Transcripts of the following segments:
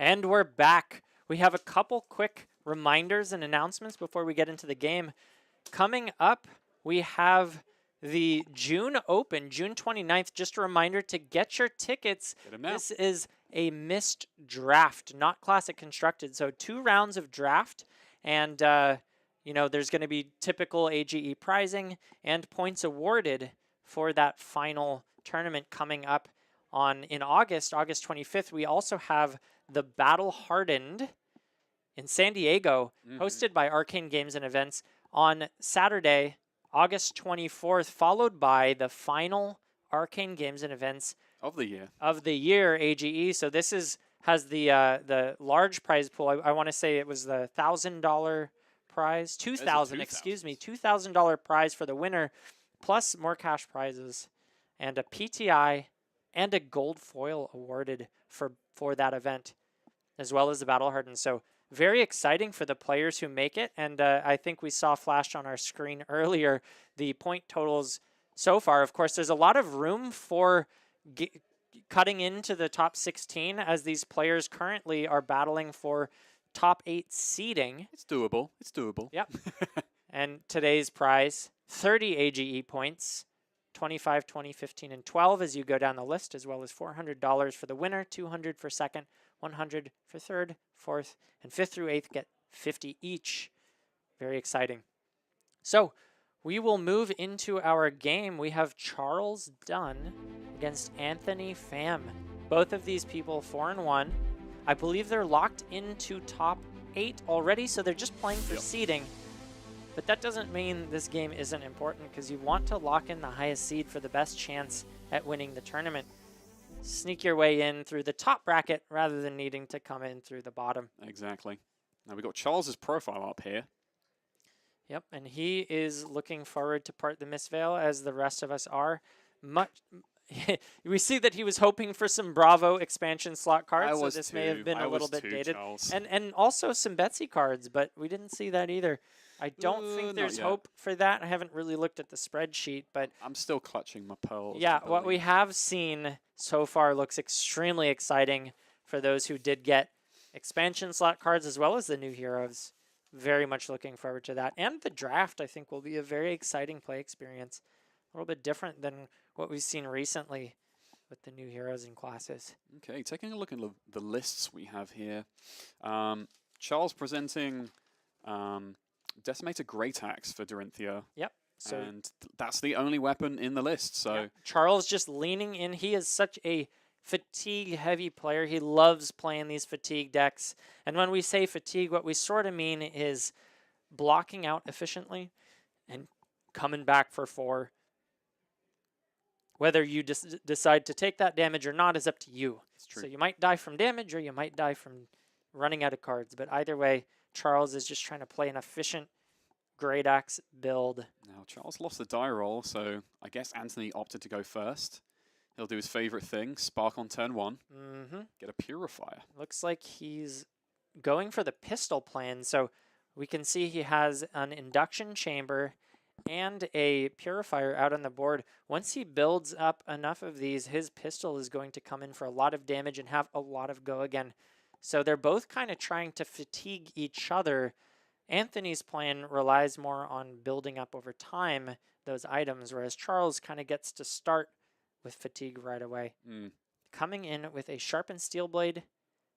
And we're back. We have a couple quick reminders and announcements before we get into the game. Coming up, we have the June Open, June 29th. Just a reminder to get your tickets. Get 'em now. This is a missed draft, not classic constructed. So 2 rounds of draft, and you know, there's going to be typical AGE prizing and points awarded for that final tournament coming up in August 25th. We also have the Battle Hardened in San Diego, hosted by Arcane Games and Events on Saturday, August 24th, followed by the final Arcane Games and Events of the year AGE. So this has the large prize pool. I want to say it was the $1,000 prize, $2,000 prize for the winner, plus more cash prizes and a PTI and a gold foil awarded for that event, as well as the Battle Hardened. So very exciting for the players who make it. And I think we saw flashed on our screen earlier the point totals so far. Of course, there's a lot of room for cutting into the top 16 as these players currently are battling for top 8 seeding. It's doable. It's doable. Yep. And today's prize, 30 AGE points, 25, 20, 15, and 12 as you go down the list, as well as $400 for the winner, $200 for second, $100 for third, fourth, and fifth through eighth get 50 each. Very exciting. So we will move into our game. We have Charles Dunn against Anthony Pham. Both of these people 4-1. I believe they're locked into top 8 already, so they're just playing for seeding. But that doesn't mean this game isn't important, because you want to lock in the highest seed for the best chance at winning the tournament. Sneak your way in through the top bracket rather than needing to come in through the bottom. Exactly. Now we've got Charles's profile up here. Yep, and he is looking forward to Part the Mist Veil, as the rest of us are. We see that he was hoping for some Bravo expansion slot cards, so this may have been a little bit dated. Charles. And also some Betsy cards, but we didn't see that either. I don't think there's hope for that. I haven't really looked at the spreadsheet, but I'm still clutching my pearls. Yeah, what we have seen so far looks extremely exciting for those who did get expansion slot cards as well as the new heroes. Very much looking forward to that. And the draft, I think, will be a very exciting play experience. A little bit different than what we've seen recently with the new heroes and classes. Okay, taking a look at the lists we have here. Charles presenting Decimator Great Axe for Dorinthea. Yep. So and that's the only weapon in the list. So yeah, Charles just leaning in. He is such a fatigue-heavy player. He loves playing these fatigue decks. And when we say fatigue, what we sort of mean is blocking out efficiently and coming back for 4. Whether you decide to take that damage or not is up to you. It's true. So you might die from damage or you might die from running out of cards. But either way, Charles is just trying to play an efficient Great Axe build. Now, Charles lost the die roll, so I guess Anthony opted to go first. He'll do his favorite thing, Spark on turn 1, get a Purifier. Looks like he's going for the pistol plan. So we can see he has an Induction Chamber and a Purifier out on the board. Once he builds up enough of these, his pistol is going to come in for a lot of damage and have a lot of go again. So they're both kind of trying to fatigue each other. Anthony's plan relies more on building up over time those items, whereas Charles kind of gets to start with fatigue right away. Coming in with a sharpened steel blade,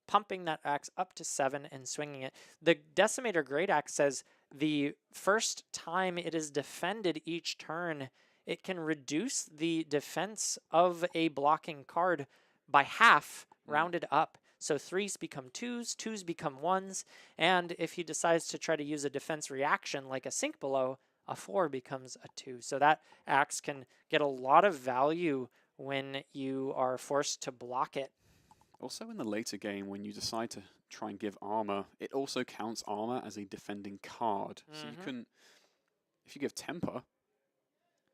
pumping that axe up to 7 and swinging it. The Decimator Great Axe says the first time it is defended each turn, it can reduce the defense of a blocking card by half, rounded up. So 3s become 2s, 2s become 1s, and if he decides to try to use a defense reaction like a Sink Below, a 4 becomes a 2. So that axe can get a lot of value when you are forced to block it. Also in the later game, when you decide to try and give armor, it also counts armor as a defending card. So you can, if you give temper,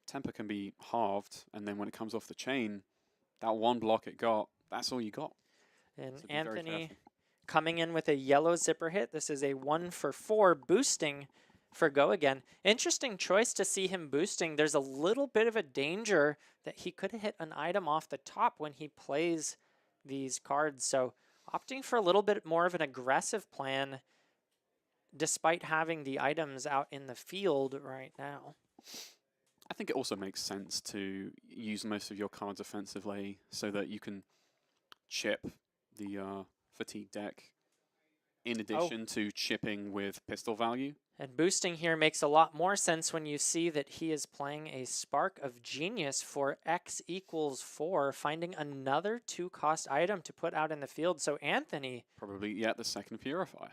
temper can be halved, and then when it comes off the chain, that 1 block it got, that's all you got. And so Anthony coming in with a yellow zipper hit. This is a 1 for 4 boosting for go again. Interesting choice to see him boosting. There's a little bit of a danger that he could hit an item off the top when he plays these cards. So Opting for a little bit more of an aggressive plan despite having the items out in the field right now. I think it also makes sense to use most of your cards offensively so that you can chip the fatigue deck in addition to chipping with pistol value. And boosting here makes a lot more sense when you see that he is playing a Spark of Genius for X equals 4, finding another 2-cost item to put out in the field. So Anthony... Probably, yeah, the second Purifier.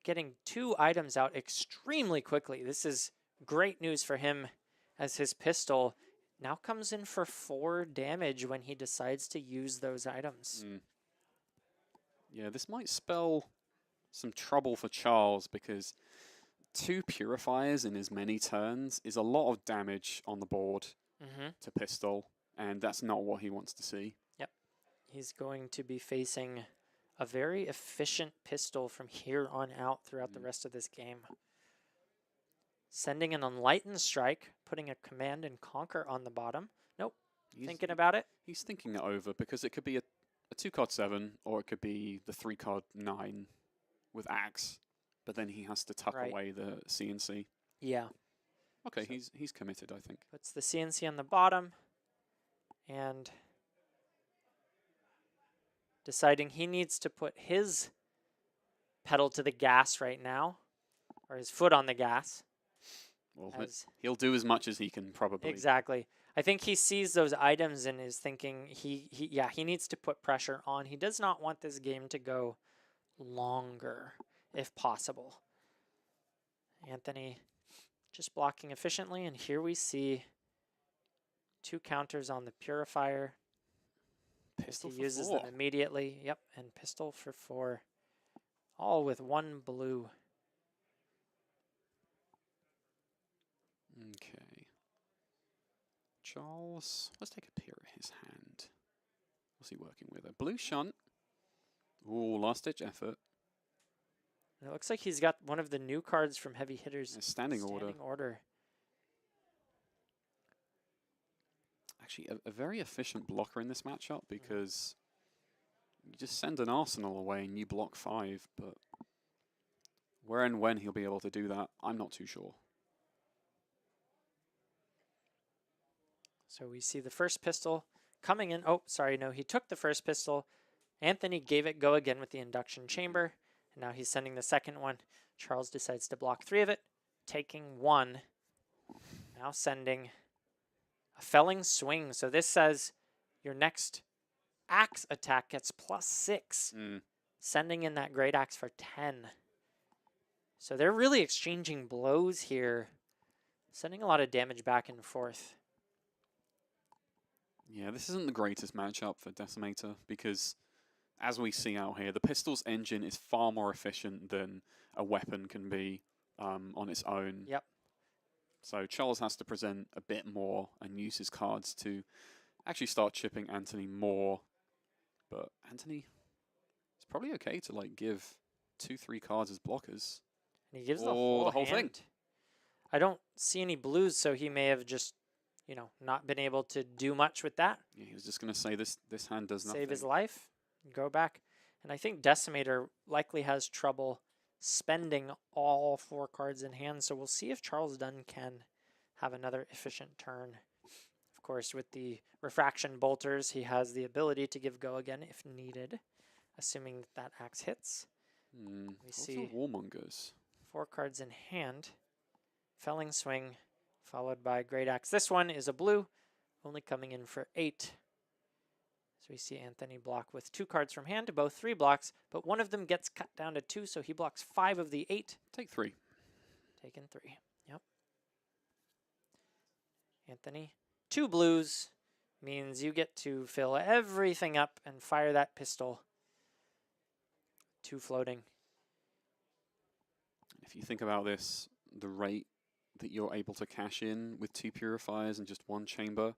Getting 2 items out extremely quickly. This is great news for him, as his pistol now comes in for 4 damage when he decides to use those items. Yeah, this might spell some trouble for Charles, because 2 Purifiers in as many turns is a lot of damage on the board to pistol, and that's not what he wants to see. Yep. He's going to be facing a very efficient pistol from here on out throughout the rest of this game. Sending an Enlightened Strike, putting a Command and Conquer on the bottom. Nope. Thinking about it? He's thinking it over, because it could be a 2-card 7, or it could be the 3-card 9 with Axe, but then he has to tuck away the CNC. Yeah. Okay, so he's committed, I think. Puts the CNC on the bottom, and deciding he needs to put his pedal to the gas right now, or his foot on the gas. Well, he'll do as much as he can, probably. Exactly. I think he sees those items and is thinking he needs to put pressure on. He does not want this game to go longer, if possible. Anthony just blocking efficiently, and here we see 2 counters on the Purifier. Pistol he uses them immediately. Yep, and pistol for 4. All with 1 blue. Okay. Charles, let's take a peer at his hand. What's he working with? A blue shunt. Ooh, last-ditch effort. It looks like he's got one of the new cards from Heavy Hitters. Standing order. Actually, a very efficient blocker in this matchup, because you just send an arsenal away and you block 5, but where and when he'll be able to do that, I'm not too sure. So we see the first pistol coming in. Oh, sorry, no, he took the first pistol. Anthony gave it go again with the induction chamber, and now he's sending the second one. Charles decides to block 3 of it, taking 1. Now sending a felling swing. So this says your next axe attack gets +6, sending in that great axe for 10. So they're really exchanging blows here, sending a lot of damage back and forth. Yeah, this isn't the greatest matchup for Decimator, because as we see out here, the pistol's engine is far more efficient than a weapon can be on its own. Yep. So Charles has to present a bit more and use his cards to actually start chipping Anthony more. But Anthony, it's probably okay to give 2-3 cards as blockers. And he gives the whole thing. I don't see any blues, so he may have just, not been able to do much with that. Yeah, he was just going to say this hand does nothing. Save his life, go back. And I think Decimator likely has trouble spending all 4 cards in hand, so we'll see if Charles Dunn can have another efficient turn. Of course, with the Refraction Bolters, he has the ability to give go again if needed, assuming that axe hits. We see Warmongers. 4 cards in hand. Felling Swing, followed by Great Axe. This one is a blue, only coming in for 8. So we see Anthony block with 2 cards from hand, both 3 blocks, but one of them gets cut down to 2, so he blocks 5 of the 8. Take 3. Taken 3, yep. Anthony, 2 blues means you get to fill everything up and fire that pistol. 2 floating. If you think about this, the rate that you're able to cash in with 2 Purifiers and just 1 chamber,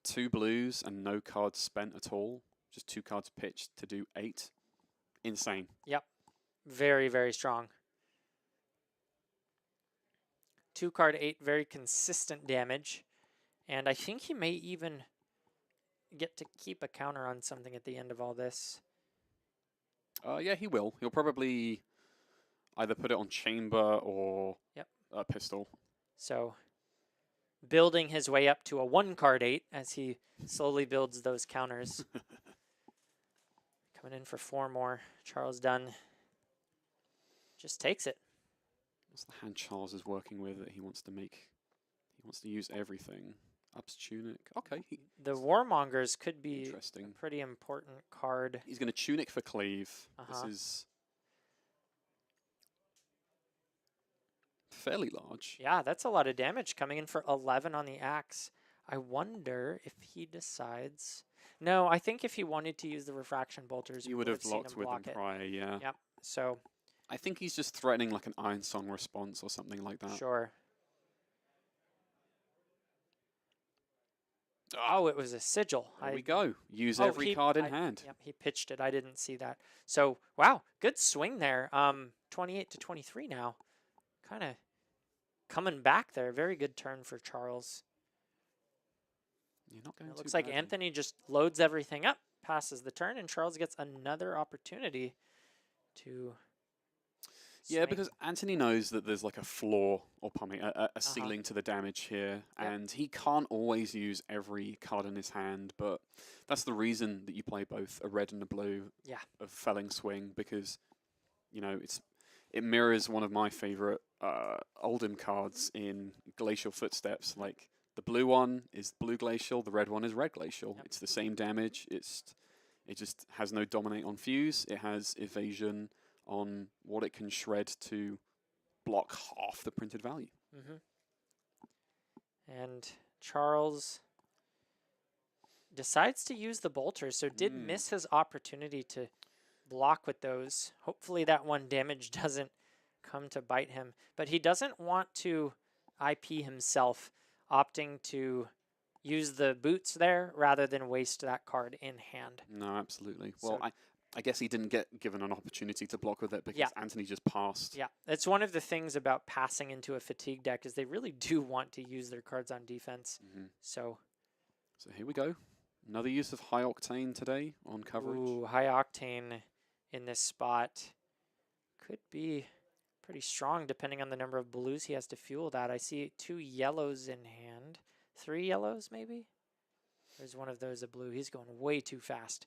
2 blues and no cards spent at all, just 2 cards pitched to do 8. Insane. Yep. Very, very strong. 2 card 8, very consistent damage. And I think he may even get to keep a counter on something at the end of all this. Yeah, he will. He'll probably either put it on chamber or Yep. pistol. So building his way up to a 1-card 8 as he slowly builds those counters. Coming in for 4 more. Charles Dunn just takes it. What's the hand Charles is working with that he wants to make? He wants to use everything. Ups tunic. Okay. The Warmongers could be Interesting. a pretty important card. He's going to tunic for cleave. This Uh-huh. is fairly large. Yeah, that's a lot of damage coming in for 11 on the axe. I wonder if he decides... No, I think if he wanted to use the refraction bolters, You would have seen locked him with block them it. prior, yeah. Yep, so... I think he's just threatening like an Ironsong response or something like that. Sure. Ah, Oh, it was a sigil. there we go. Use every card in hand. Yep, he pitched it. I didn't see that. So, wow, good swing there. 28 to 23 now. Kind of coming back there. Very good turn for Charles. You're not going It too looks like badly. Anthony just loads everything up, passes the turn, and Charles gets another opportunity to Yeah, swing. because Anthony knows that there's like a floor or a ceiling to the damage here, Yep. and he can't always use every card in his hand, but that's the reason that you play both a red and a blue Yeah. of Felling Swing, because, you know, it mirrors one of my favorite Oldhim cards in Glacial Footsteps. Like, the blue one is blue glacial, the red one is red glacial. Yep. It's the same damage, it just has no dominate on fuse, it has evasion on what it can shred to block half the printed value. And Charles decides to use the bolters, so did miss his opportunity to block with those. Hopefully that one damage doesn't come to bite him. But he doesn't want to IP himself, opting to use the boots there rather than waste that card in hand. No, absolutely. So Well, I guess he didn't get given an opportunity to block with it because Yeah. Anthony just passed. Yeah, that's one of the things about passing into a fatigue deck is they really do want to use their cards on defense. So here we go. Another use of high octane today on coverage. ooh, high octane in this spot could be pretty strong depending on the number of blues he has to fuel that. I see 2 yellows in hand. 3 yellows maybe? There's one of those a blue. He's going way too fast.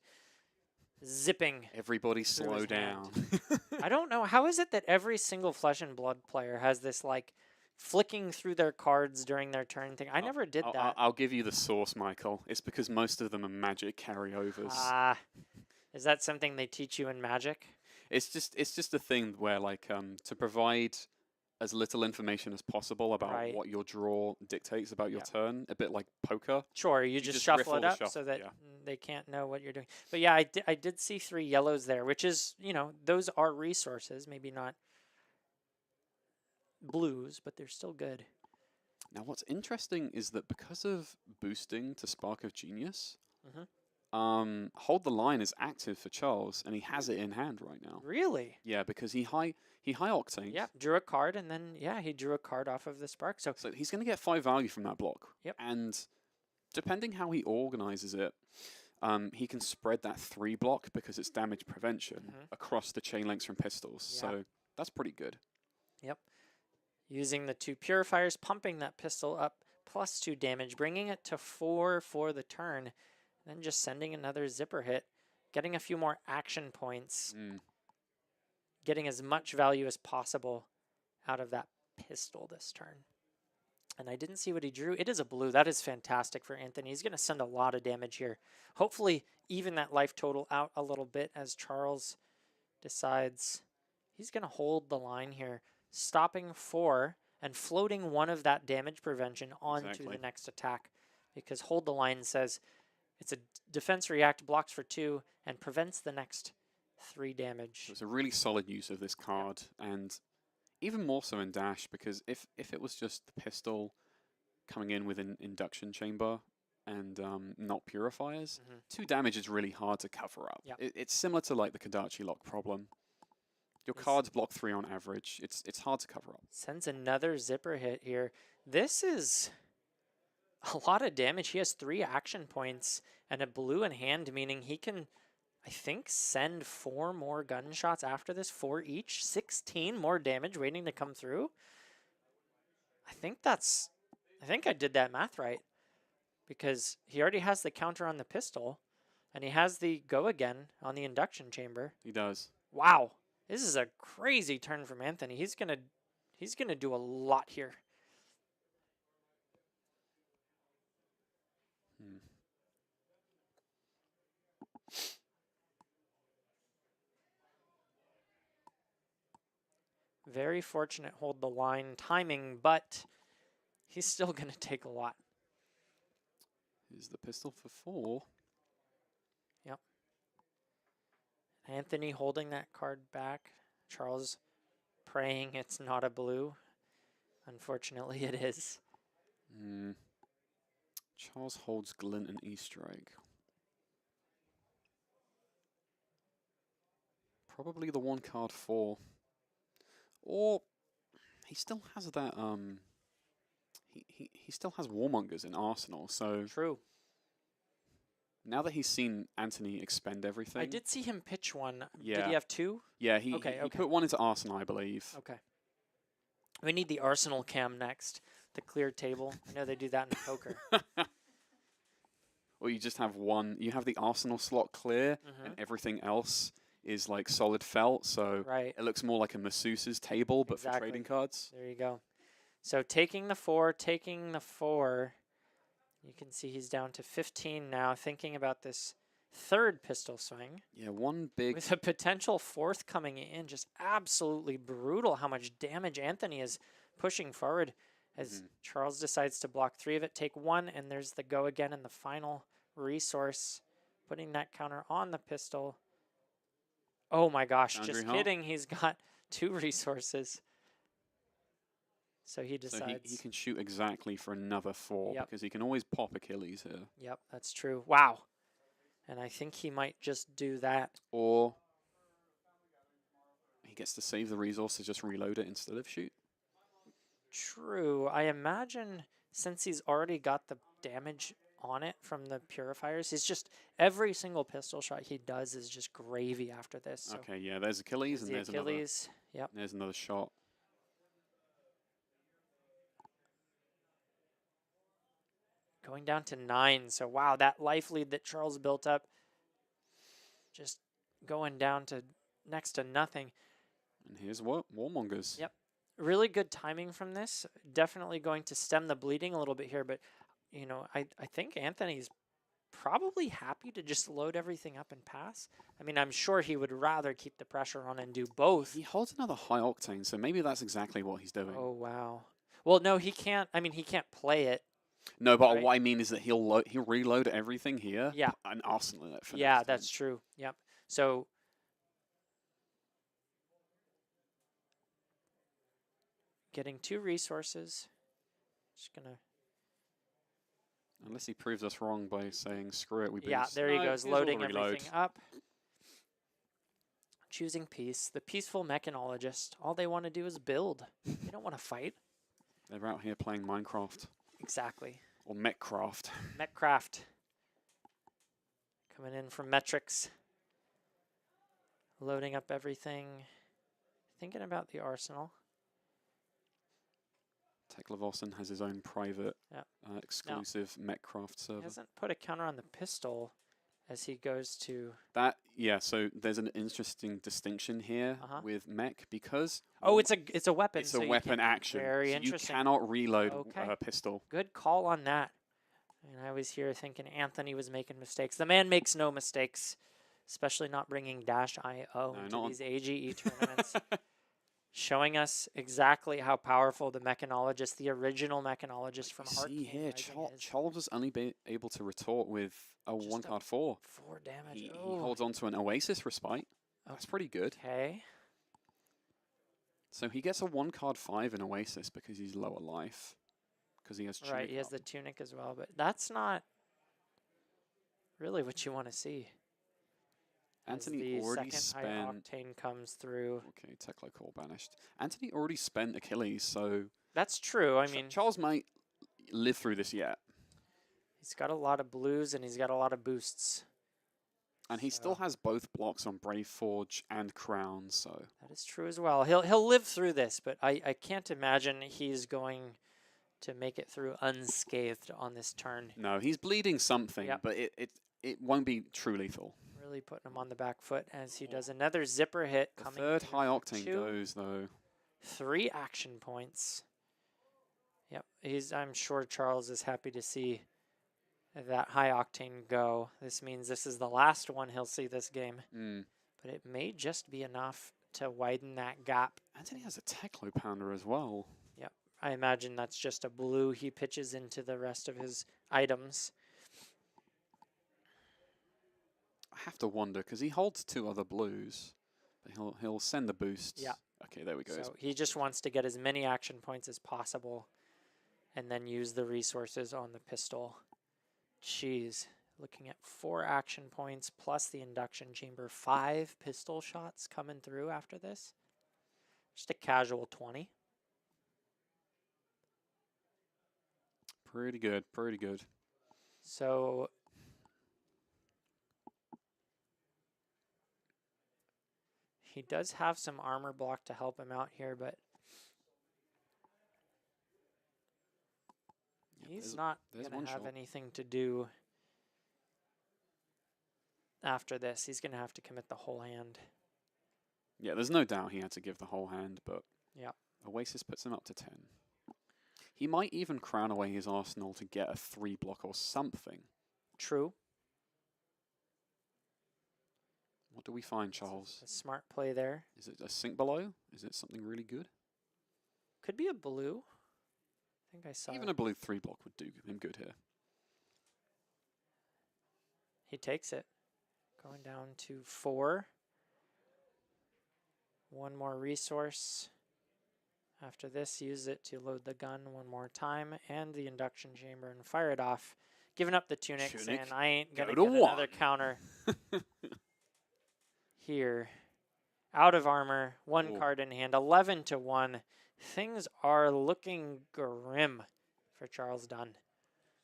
Zipping. Everybody through slow his down. I don't know. How is it that every single Flesh and Blood player has this like flicking through their cards during their turn thing? I never did that. I'll give you the source, Michael. It's because most of them are Magic carryovers. Is that something they teach you in Magic? It's just a thing where like to provide as little information as possible about Right. what your draw dictates about your Yeah. turn, a bit like poker. Sure, you just riff shuffle all it the up shuffle, so that yeah. they can't know what you're doing. But yeah, I did see 3 yellows there, which is, you know, those are resources, maybe not blues, but they're still good. Now, what's interesting is that because of boosting to Spark of Genius, Hold the Line is active for Charles, and he has it in hand right now. Really? Yeah, because he high octane. Yeah, drew a card, and then, yeah, he drew a card off of the Spark. So So he's going to get 5 value from that block. Yep. And depending how he organizes it, he can spread that 3 block because it's damage prevention across the chain links from pistols. Yeah. So that's pretty good. using the 2 purifiers, pumping that pistol up, plus 2 damage, bringing it to 4 for the turn, then just sending another zipper hit, getting a few more action points, getting as much value as possible out of that pistol this turn. And I didn't see what he drew. It is a blue. That is fantastic for Anthony. He's going to send a lot of damage here. Hopefully even that life total out a little bit as Charles decides he's going to hold the line here, stopping 4 and floating 1 of that damage prevention onto the next attack, because hold the line says it's a defense react, blocks for 2, and prevents the next 3 damage. So it's a really solid use of this card, and even more so in Dash, because if it was just the pistol coming in with an induction chamber and not purifiers, 2 damage is really hard to cover up. Yep. It's similar to like the Kodachi lock problem. Your cards block 3 on average. It's hard to cover up. Sends another zipper hit here. This is a lot of damage. He has 3 action points and a blue in hand, meaning he can I think send 4 more gunshots after this, 4 each, 16 more damage waiting to come through. I think I did that math right, because he already has the counter on the pistol, and he has the go again on the induction chamber. He does. Wow, this is a crazy turn from Anthony. He's gonna do a lot here. Very fortunate hold the line timing, but he's still going to take a lot. Here's the pistol for 4. Yep. Anthony holding that card back. Charles praying it's not a blue. Unfortunately, it is. Charles holds glint and Easter egg. Probably the 1 card 4. Or he still has that he still has Warmongers in Arsenal, so True. now that he's seen Anthony expend everything. I did see him pitch one. Yeah. Did he have 2? Yeah, he Okay. put 1 into Arsenal, I believe. Okay. We need the Arsenal cam next. The clear table. I know they do that in poker. Or you just have 1. You have the Arsenal slot clear, and everything else is like solid felt. So Right. it looks more like a masseuse's table, but for trading cards. There you go. So taking the 4. You can see he's down to 15 now, thinking about this 3rd pistol swing. Yeah, 1 big. With a potential 4th coming in, just absolutely brutal how much damage Anthony is pushing forward as Charles decides to block 3 of it, take 1, and there's the go again in the final resource, putting that counter on the pistol. Oh my gosh, just kidding. He's got 2 resources. So he decides. So he can shoot exactly for another 4 because he can always pop Achilles here. Yep, that's true. Wow. And I think he might just do that. Or he gets to save the resource to just reload it instead of shoot. True. I imagine since he's already got the damage on it from the purifiers, he's just every single pistol shot he does is just gravy after this. So okay, yeah, there's Achilles and there's Achilles. Yep. There's another shot. Going down to 9. So wow, that life lead that Charles built up just going down to next to nothing. And here's what? Warmongers. Yep. Really good timing from this. Definitely going to stem the bleeding a little bit here, but you know, I think Anthony's probably happy to just load everything up and pass. I mean, I'm sure he would rather keep the pressure on and do both. He holds another high octane, so maybe that's exactly what he's doing. Oh wow. Well, no, he can't. I mean, he can't play it. No, but what I mean is that he'll reload everything here. Yeah. And arsenal it for yeah, next that's time. true. Yep. So getting 2 resources. Just gonna. Unless he proves us wrong by saying screw it, we boost. Yeah, there he goes, loading reload. everything up. Choosing peace. The peaceful mechanologist. All they want to do is build. They don't want to fight. They're out here playing Minecraft. Exactly. Or Metcraft. Metcraft. Coming in from metrics. Loading up everything. Thinking about the arsenal. Teklevossen has his own private exclusive Metcraft server. He hasn't put a counter on the pistol as he goes to... That, yeah, so there's an interesting distinction here with mech because... Oh, it's a weapon. It's a weapon action. Very so interesting. You cannot reload a pistol. Good call on that. And I was here thinking Anthony was making mistakes. The man makes no mistakes, especially not bringing -IO into these AGE tournaments. Showing us exactly how powerful the mechanologist, the original mechanologist from Heart See King here, Charles was only able to retort with a 1 card 4. 4 damage. He holds on to an Oasis Respite. That's pretty good. Okay. So he gets a 1 card 5 in Oasis because he's lower life. Because he has tunic. Right, he has the tunic as well, but that's not really what you want to see. Anthony as the already second spent. high octane comes through. Okay, Tekla Call banished. Anthony already spent Achilles, so that's true. I mean, Charles might live through this yet. He's got a lot of blues and he's got a lot of boosts. And he still has both blocks on Brave Forge and Crown, so... That is true as well. He'll live through this, but I can't imagine he's going to make it through unscathed on this turn. No, he's bleeding something, Yep. but it won't be true lethal. Really putting him on the back foot as he does another zipper hit. The Coming third here high for octane 2. goes, though. 3 action points. Yep, I'm sure Charles is happy to see that high octane go. This means this is the last one he'll see this game. But it may just be enough to widen that gap. Anthony has a Techlo Pounder as well. Yep, I imagine that's just a blue he pitches into the rest of his items. I have to wonder, because he holds 2 other blues. But he'll send the boosts. Yeah. Okay, there we go. So he just wants to get as many action points as possible and then use the resources on the pistol. Jeez, looking at 4 action points plus the induction chamber. 5 pistol shots coming through after this. Just a casual 20. Pretty good, pretty good. So he does have some armor block to help him out here, but he's not going to have anything to do after this. He's going to have to commit the whole hand. Yeah, there's no doubt he had to give the whole hand, but yeah, Oasis puts him up to 10. He might even crown away his arsenal to get a 3 block or something. True. What do we find, Charles? A smart play there. Is it a sink below? Is it something really good? Could be a blue. I think I saw Even it. a blue 3 block would do him good here. He takes it. Going down to 4. 1 more resource. After this, use it to load the gun 1 more time and the induction chamber and fire it off. Giving up the tunics, and I ain't going to get another counter here. Out of armor, 1 card in hand, 11 to 1. Things are looking grim for Charles Dunn.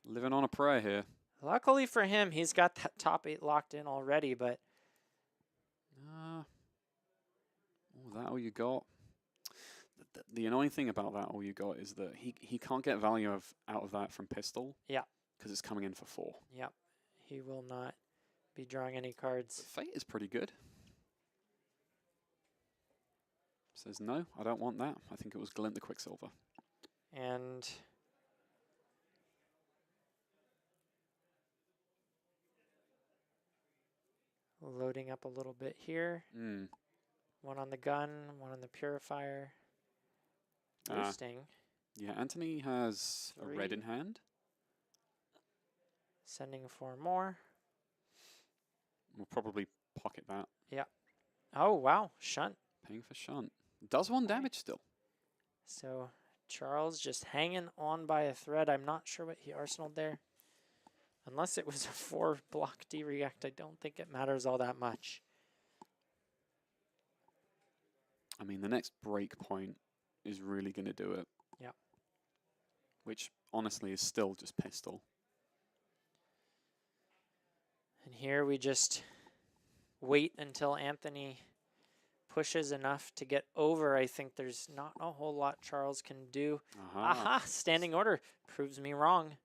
Living on a prayer here. Luckily for him, he's got that top 8 locked in already, but... that all you got? The annoying thing about that all you got is that he can't get value out of that from pistol. Yeah. Because it's coming in for 4. Yep. He will not be drawing any cards. But Fate is pretty good. Says no, I don't want that. I think it was Glint the Quicksilver. And loading up a little bit here. 1 on the gun, 1 on the purifier. Boosting. Yeah, Anthony has 3. a red in hand. Sending 4 more. We'll probably pocket that. Yeah. Oh, wow. Shunt. Paying for shunt. Does 1 damage still. So Charles just hanging on by a thread. I'm not sure what he arsenaled there. Unless it was a 4 block D-react, I don't think it matters all that much. I mean, the next break point is really going to do it. Yeah. Which, honestly, is still just pistol. And here we just wait until Anthony pushes enough to get over. I think there's not a whole lot Charles can do. Aha! Standing order proves me wrong.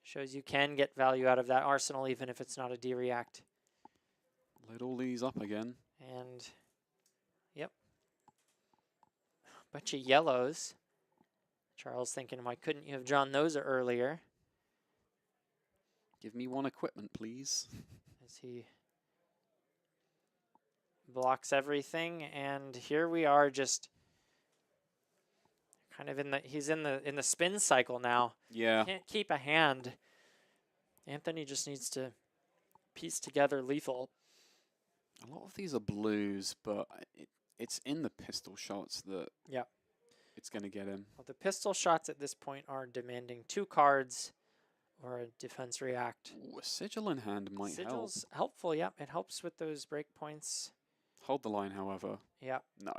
Shows you can get value out of that arsenal even if it's not a D-react. Load all these up again. And, yep. Bunch of yellows. Charles thinking, why couldn't you have drawn those earlier? Give me 1 equipment, please. As he blocks everything, and here we are, just kind of he's in the spin cycle now. Yeah. Can't keep a hand. Anthony just needs to piece together lethal. A lot of these are blues, but it's in the pistol shots that it's going to get him. Well, the pistol shots at this point are demanding 2 cards or a defense react. Ooh, a sigil in hand might Sigil's helpful, yep. It helps with those break points. Hold the line, however. Yep. No.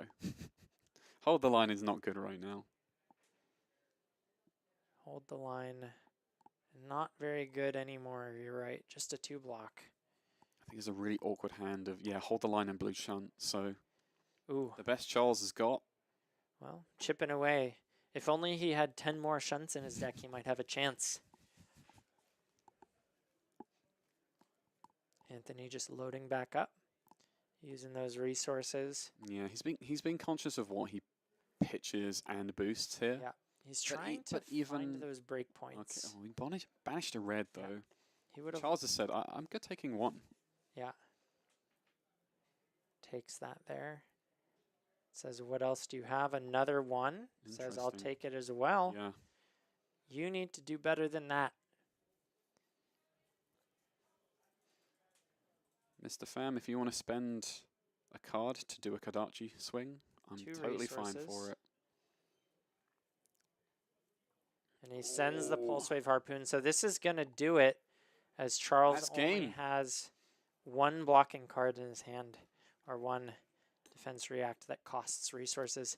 Hold the line is not good right now. Hold the line. Not very good anymore, you're right. Just a 2 block. I I think it's a really awkward hand of, hold the line and blue shunt. So Ooh. the best Charles has got. Well, chipping away. If only he had 10 more shunts in his deck, he might have a chance. Anthony just loading back up, using those resources. Yeah, he's been conscious of what he pitches and boosts here. Yeah, he's trying to find those break points. Okay, he banished a red though. Yeah. He would have. Charles has said, "I'm good taking one." Yeah. Takes that there. Says, what else do you have? Another one. Says, I'll take it as well. Yeah. You need to do better than that. Mr. Pham, if you want to spend a card to do a Kodachi swing, I'm totally fine for it. And he sends the Pulse Wave Harpoon. So this is going to do it, as Charles only has one blocking card in his hand, or one defense react that costs resources.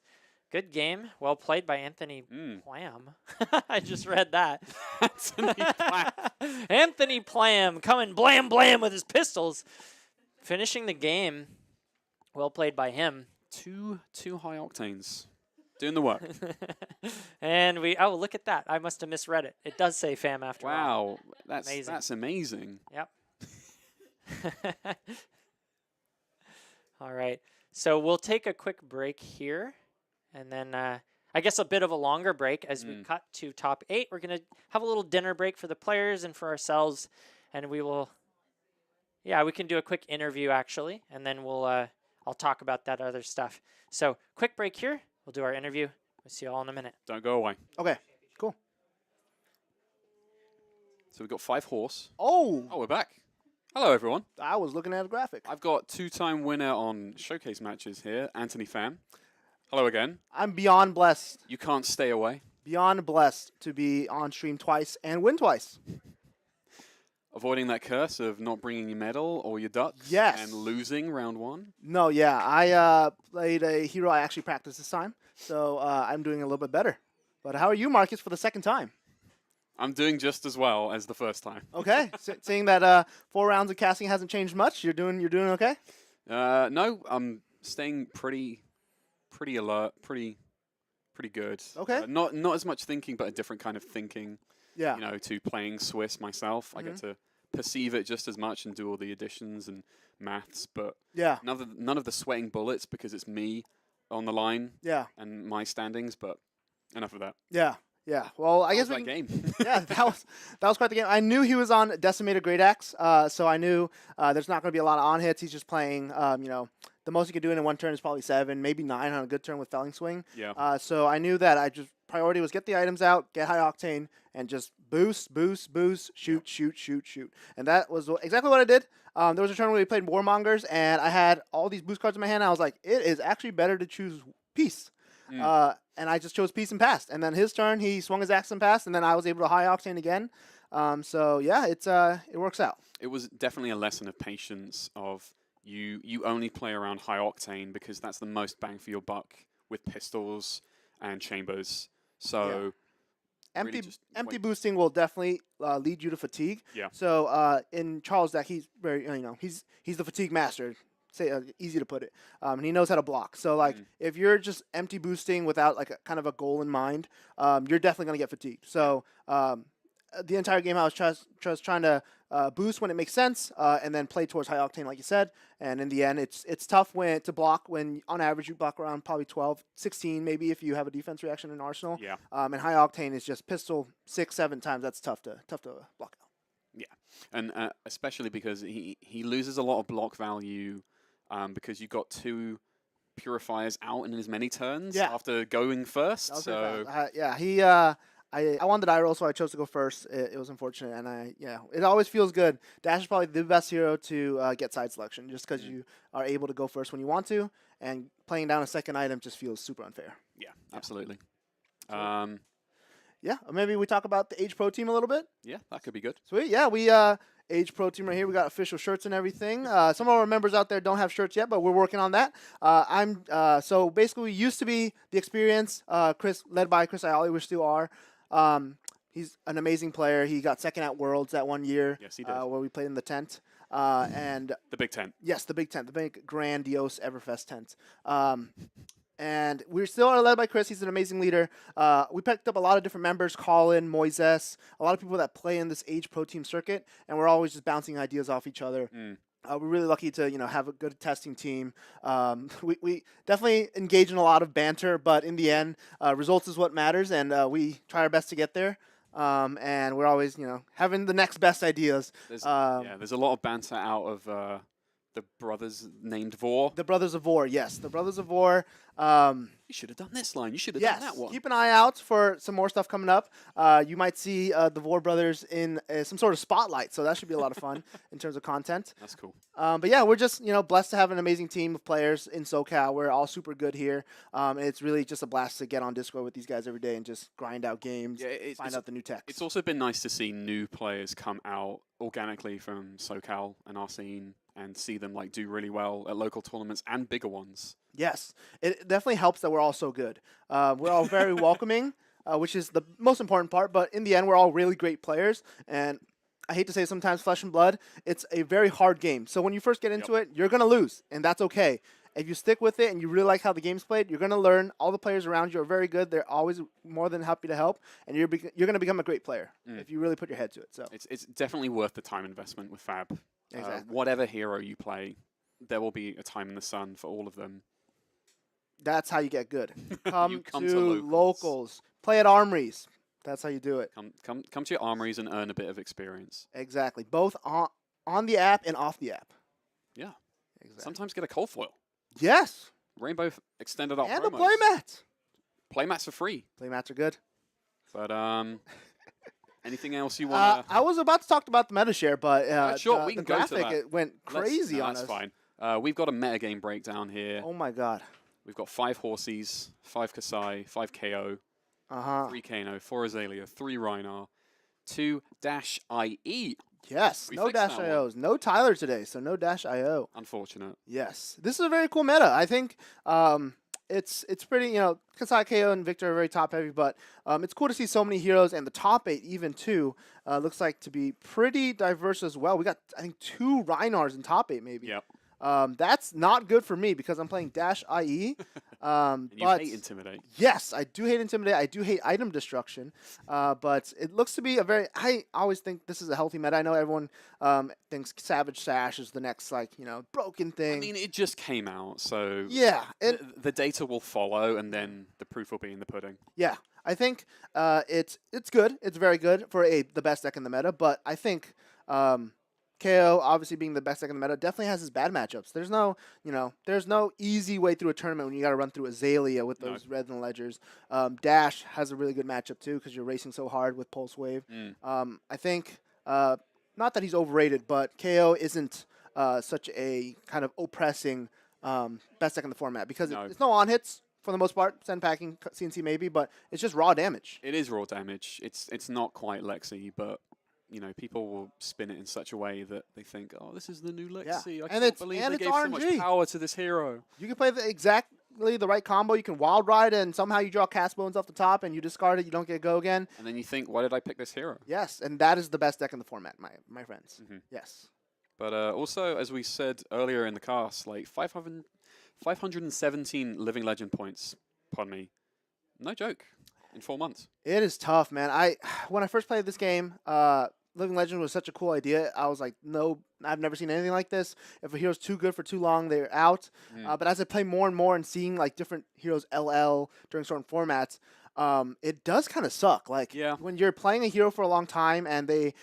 Good game. Well played by Anthony Pham. I just read that. Anthony Pham. Anthony Pham coming blam blam with his pistols. Finishing the game. Well played by him. Two high octanes. Doing the work. And oh, look at that. I must have misread it. It does say Pham after all. Wow. That's amazing. Yep. All right. So we'll take a quick break here, and then I guess a bit of a longer break as we cut to top 8. We're going to have a little dinner break for the players and for ourselves, and we will, we can do a quick interview actually, and then we'll I'll talk about that other stuff. So quick break here. We'll do our interview. We'll see you all in a minute. Don't go away. Okay, cool. So we've got 5 horse. Oh, we're back. Hello, everyone. I was looking at a graphic. I've got 2-time winner on showcase matches here, Anthony Pham. Hello again. I'm beyond blessed. You can't stay away. Beyond blessed to be on stream twice and win twice. Avoiding that curse of not bringing your medal or your ducks. Yes. And losing round 1. No, yeah. I played a hero I actually practiced this time, so I'm doing a little bit better. But how are you, Marcus, for the second time? I'm doing just as well as the first time. Okay. Seeing that 4 rounds of casting hasn't changed much, you're doing okay? No, I'm staying pretty alert, pretty good. Okay. Not as much thinking, but a different kind of thinking. Yeah. You know, to playing Swiss myself. I get to perceive it just as much and do all the additions and maths, but none of the sweating bullets because it's me on the line. Yeah. And my standings, but enough of that. Yeah. Yeah, well, I guess that game. Yeah, that was quite the game. I knew he was on Decimated Great Axe, so I knew there's not going to be a lot of on hits. He's just playing, the most he could do in one turn is probably 7, maybe 9 on a good turn with Felling Swing. Yeah. So I knew that priority was get the items out, get high octane, and just boost, shoot. And that was exactly what I did. There was a turn where we played Warmongers, and I had all these boost cards in my hand. And I was like, it is actually better to choose Peace. And I just chose Peace and passed. And then his turn, he swung his axe and passed, and then I was able to high octane again. So yeah, it works out. It was definitely a lesson of patience. Of you only play around high octane because that's the most bang for your buck with pistols and chambers. So empty boosting will definitely lead you to fatigue. Yeah. So in Charles' deck, he's very he's the fatigue master. Easy to put it, and he knows how to block. So like, if you're just empty boosting without like a kind of a goal in mind, you're definitely gonna get fatigued. So the entire game I was just trying to boost when it makes sense, and then play towards high octane, like you said. And in the end, it's tough to block when on average you block around probably 12, 16 maybe if you have a defense reaction in Arsenal. Yeah. And high octane is just pistol 6, 7 times. That's tough to block out. Yeah, and especially because he loses a lot of block value. Because you got 2 purifiers out in as many turns after going first. So I wanted Iroh, so I chose to go first. It was unfortunate, and it always feels good. Dash is probably the best hero to get side selection, just because you are able to go first when you want to, and playing down a second item just feels super unfair. Yeah, absolutely. Maybe we talk about the Age Pro team a little bit. Yeah, that could be good. Sweet. Yeah, we Age Pro team right here. We got official shirts and everything. Some of our members out there don't have shirts yet, but we're working on that. So basically we used to be the Experience, led by Chris Iali. We still are. He's an amazing player. He got second at Worlds that one year. Yes, he did. Where we played in the tent. and The big tent. yes, the big tent, the big grandiose Everfest tent. And we're still led by Chris. He's an amazing leader. We picked up a lot of different members, Colin, Moises, a lot of people that play in this Age Pro Team circuit, and we're always just bouncing ideas off each other. We're really lucky to have a good testing team. We definitely engage in a lot of banter, but in the end, results is what matters, and we try our best to get there. And we're always having the next best ideas. There's a lot of banter out of the brothers named Vor. The Brothers of War, yes, the Brothers of War. You should have done this line. You should have Yes, done that one. keep an eye out for some more stuff coming up. You might see the Vor brothers in some sort of spotlight, so that should be a lot of fun in terms of content. That's cool. But yeah, we're just blessed to have an amazing team of players in SoCal. We're all super good here. It's really just a blast to get on Discord with these guys every day and just grind out games, find out the new tech. It's also been nice to see new players come out organically from SoCal and our scene and see them do really well at local tournaments and bigger ones. Yes, it definitely helps that we're all so good. We're all very welcoming, which is the most important part. But in the end, we're all really great players. And I hate to say sometimes Flesh and Blood, it's a very hard game. So when you first get into it, you're going to lose, and that's okay. If you stick with it and you really like how the game's played, you're going to learn. All the players around you are very good. They're always more than happy to help, and you're going to become a great player if you really put your head to it. So it's definitely worth the time investment with Fab. Exactly. Whatever hero you play, there will be a time in the sun for all of them. That's how you get good. Come, come to to locals. Play at armories. That's how you do it. Come to your armories and earn a bit of experience. Exactly. Both on the app and off the app. Yeah. Exactly. Sometimes get a cold foil. Yes. Rainbow extended our And promos. a playmat. Playmats are free. Playmats are good. But anything else you want to... I was about to talk about the meta share, but sure, we can the go to graphic that. it went crazy on that's us. fine. We've got a metagame breakdown here. Oh my god. We've got 5 Horsies, 5 Kasai, 5 KO, 3 Kano, 4 Azalea, 3 Rhinar, 2 Dash IE. Yes, We no fixed Dash that one. IOs. No Tyler today, so no Dash IO. Unfortunate. Yes. This is a very cool meta. I think it's pretty, Kasai, KO, and Victor are very top heavy, but it's cool to see so many heroes, and the top 8 even too looks like to be pretty diverse as well. We got, I think, 2 Rhinars in top 8 maybe. Yep. That's not good for me because I'm playing Dash IE. And you but hate Intimidate. yes, I do hate Intimidate. I do hate item destruction. But it looks to be a very... I always think this is a healthy meta. I know everyone thinks Savage Sash is the next, broken thing. I mean, it just came out, so yeah. the data will follow, and then the proof will be in the pudding. Yeah. I think it's good. It's very good for the best deck in the meta. But I think... KO, obviously being the best deck in the meta, definitely has his bad matchups. There's no easy way through a tournament when you got to run through Azalea with those Reds and Ledgers. Dash has a really good matchup too because you're racing so hard with Pulse Wave. I think not that he's overrated, but KO isn't such a kind of oppressing best deck in the format because it's no on hits for the most part. Send packing CNC maybe, but it's just raw damage. It is raw damage. It's not quite Lexi, but people will spin it in such a way that they think, oh, this is the new Lexi. Yeah. I can't believe they gave so much power to this hero. You can play exactly the right combo. You can wild ride and somehow you draw cast bones off the top and you discard it. You don't get go again. And then you think, why did I pick this hero? Yes, and that is the best deck in the format, my friends. Yes. But also, as we said earlier in the cast, 517 Living Legend points, pardon me, no joke, in 4 months. It is tough, man. When I first played this game, Living Legend was such a cool idea. I was like, no, I've never seen anything like this. If a hero's too good for too long, they're out. But as I play more and more and seeing different heroes LL during certain formats, it does kind of suck. When you're playing a hero for a long time and they,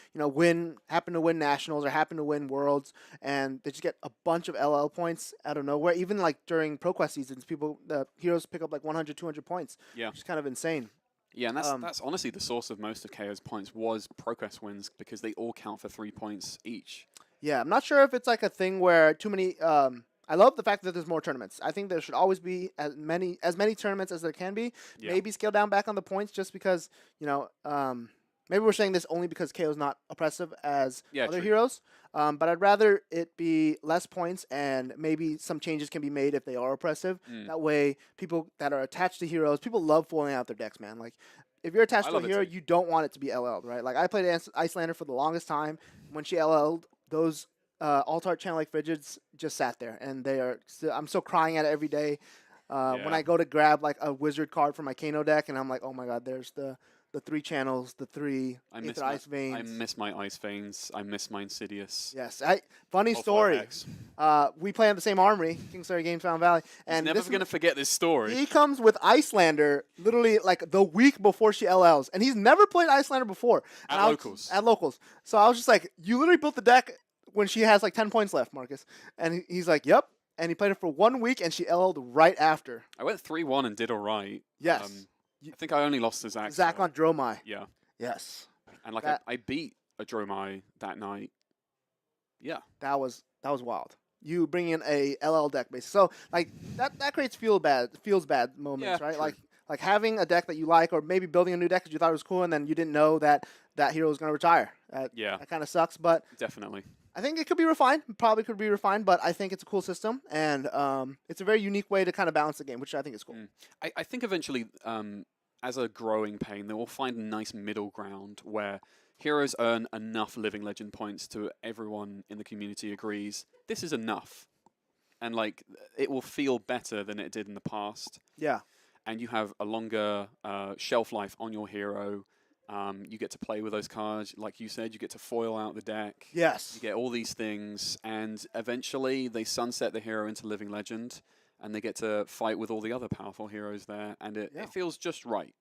happen to win nationals or happen to win worlds, and they just get a bunch of LL points out of nowhere. Even during ProQuest seasons, the heroes pick up 100, 200 points. Yeah, which is kind of insane. Yeah, and that's honestly the source of most of KO's points was ProQuest wins because they all count for 3 points each. Yeah, I'm not sure if it's a thing where too many. I love the fact that there's more tournaments. I think there should always be as many tournaments as there can be. Yeah. Maybe scale down back on the points just because maybe we're saying this only because KO's not oppressive as other heroes. But I'd rather it be less points and maybe some changes can be made if they are oppressive. That way, people that are attached to heroes, people love foiling out their decks, man. If you're attached to a hero, you don't want it to be LL'd, right? I played Icelander for the longest time. When she LL'd, those Alt-Art Channel Lake Frigids just sat there, and they are. I'm still crying at it every day. When I go to grab like a wizard card for my Kano deck, and I'm like, oh my god, there's the 3 channels, the 3 Aether Ice Veins. I miss my Ice Veins. I miss my Insidious. Yes, funny story. We play on the same armory, Kingslayer Games Found Valley, and he's never going to forget this story. He comes with Icelander literally like the week before she LLs, and he's never played Icelander before. At locals. At locals. So I was just like, you literally built the deck when she has like 10 points left, Marcus. And he's like, yep. And he played it for 1 week, and she LL'd right after. I went 3-1 and did all right. Yes. I think I only lost to Zach. Zach on Dromai. Yeah. Yes. And like I beat a Dromai that night. Yeah. That was wild. You bring in a LL deck basically. So like that creates feels bad moments, right? True. Like having a deck that you like, or maybe building a new deck because you thought it was cool, and then you didn't know that hero was going to retire. That kind of sucks. But definitely. I think it could be refined. Probably could be refined, but I think it's a cool system, and it's a very unique way to kind of balance the game, which I think is cool. I think eventually, as a growing pain, they will find a nice middle ground where heroes earn enough living legend points to everyone in the community agrees this is enough, and like it will feel better than it did in the past. Yeah, and you have a longer shelf life on your hero. You get to play with those cards. Like you said, you get to foil out the deck. Yes. You get all these things, and eventually they sunset the hero into Living Legend, and they get to fight with all the other powerful heroes there, and it feels just right.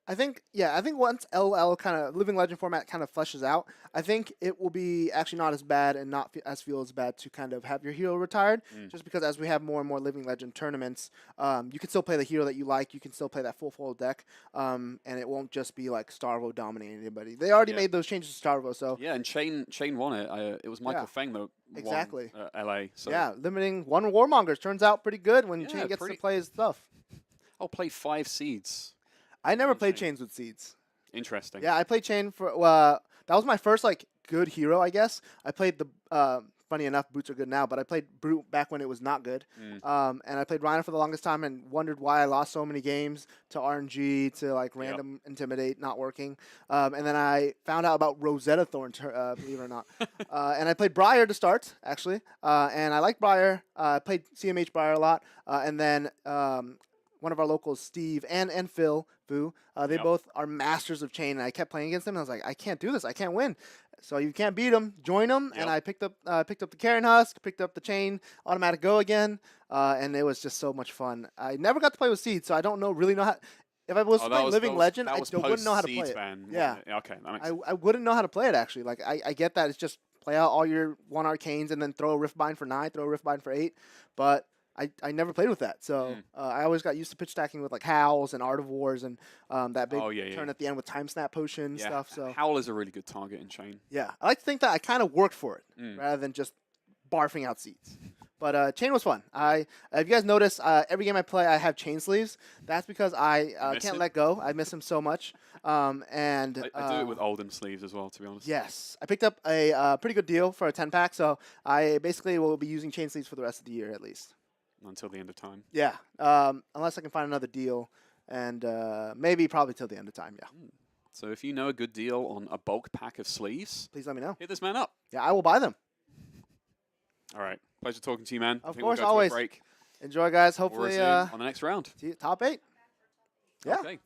I think once LL kind of Living Legend format kind of fleshes out, I think it will be actually not as bad and not feel as bad to kind of have your hero retired, just because as we have more and more Living Legend tournaments, you can still play the hero that you like, you can still play that full foil deck, and it won't just be like Starvo dominating anybody. They already made those changes to Starvo, so yeah, and Chain won it. It was Michael Feng that exactly won LA. So. Yeah, limiting 1 Warmongers turns out pretty good when Chain gets to play his stuff. I'll play 5 Seeds. I never played Chains with Seeds. Interesting. Yeah, I played Chain for that was my first like good hero, I guess. I played the funny enough, Boots are good now, but I played Brute back when it was not good. And I played Rhino for the longest time and wondered why I lost so many games to RNG, to like random Intimidate not working. And then I found out about Rosetta Thorn, believe it or not. And I played Briar to start, actually. And I liked Briar. I played CMH Briar a lot. And then one of our locals, Steve and Phil, they both are masters of Chain, and I kept playing against them, and I was like, I can't do this, I can't win. So you can't beat them, join them, and I picked up the Karen Husk, picked up the Chain, automatic go again, and it was just so much fun. I never got to play with Seeds, so I don't really know how. If I was playing Living Legend, I wouldn't know how to play it. Yeah, okay, that makes sense. I wouldn't know how to play it actually. Like I get that it's just play out all your 1 arcanes and then throw a Riftbind for 9, throw a Riftbind for 8, but I never played with that, so I always got used to pitch stacking with like Howls and Art of Wars and that big turn at the end with Time Snap Potion stuff. So Howl is a really good target in Chain. Yeah, I like to think that I kind of worked for it rather than just barfing out Seeds. But Chain was fun. If you guys notice, every game I play, I have Chain sleeves. That's because I can't let go. I miss him so much. And I do it with Oldham sleeves as well, to be honest. Yes, I picked up a pretty good deal for a 10-pack, so I basically will be using Chain sleeves for the rest of the year at least. Until the end of time. Yeah, unless I can find another deal, and probably till the end of time, yeah. So if you know a good deal on a bulk pack of sleeves, please let me know. Hit this man up. Yeah, I will buy them. All right. Pleasure talking to you, man. Of course, always. Break. Enjoy, guys. Hopefully on the next round. Top 8. Yeah. Okay.